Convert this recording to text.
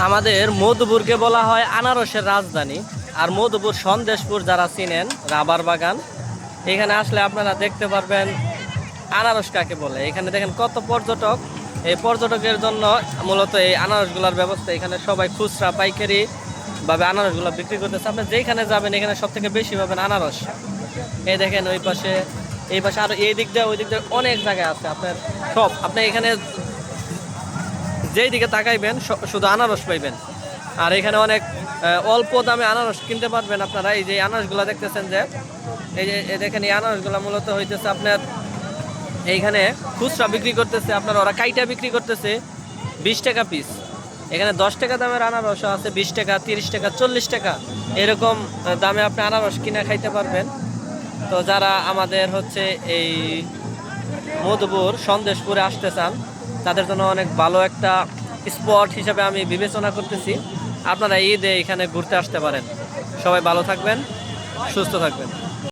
আমাদের মধুপুরকে বলা হয় আনারসের রাজধানী। আর মধুপুর সন্দেশপুর যারা চিনেন, রাবার বাগান, এখানে আসলে আপনারা দেখতে পারবেন আনারস কাকে বলে। এখানে দেখেন কত পর্যটক। এই পর্যটকের জন্য মূলত এই আনারসগুলোর ব্যবস্থা। এখানে সবাই খুচরা পাইকারি ভাবে আনারসগুলো বিক্রি করতেছে। আপনি যেখানে যাবেন এখানে সব থেকে বেশি পাবেন আনারস। এই দেখেন ওই পাশে, এই পাশে, আর এই দিক দিয়ে ওই দিক দিয়ে অনেক জায়গায় আছে আপনার। সব আপনি এখানে যেই দিকে তাকাইবেন শুধু আনারস পাইবেন। আর এখানে অনেক অল্প দামে আনারস কিনতে পারবেন আপনারা। এই যে আনারসগুলো দেখতেছেন, যে এই যে দেখেন, এই আনারসগুলো মূলত হইতেছে আপনার এইখানে খুচরা বিক্রি করতেছে আপনার, ওরা কাইটা বিক্রি করতেছে 20 টাকা পিস। এখানে 10 টাকা দামের আনারস আছে, 20 টাকা, 30 টাকা, 40 টাকা এরকম দামে আপনি আনারস কিনে খাইতে পারবেন। তো যারা আমাদের হচ্ছে এই মধুপুর সন্দেশপুরে আসতে চান, তাদের জন্য অনেক ভালো একটা স্পট হিসাবে আমি বিবেচনা করতেছি। আপনারা ঈদে এখানে ঘুরতে আসতে পারেন। সবাই ভালো থাকবেন, সুস্থ থাকবেন।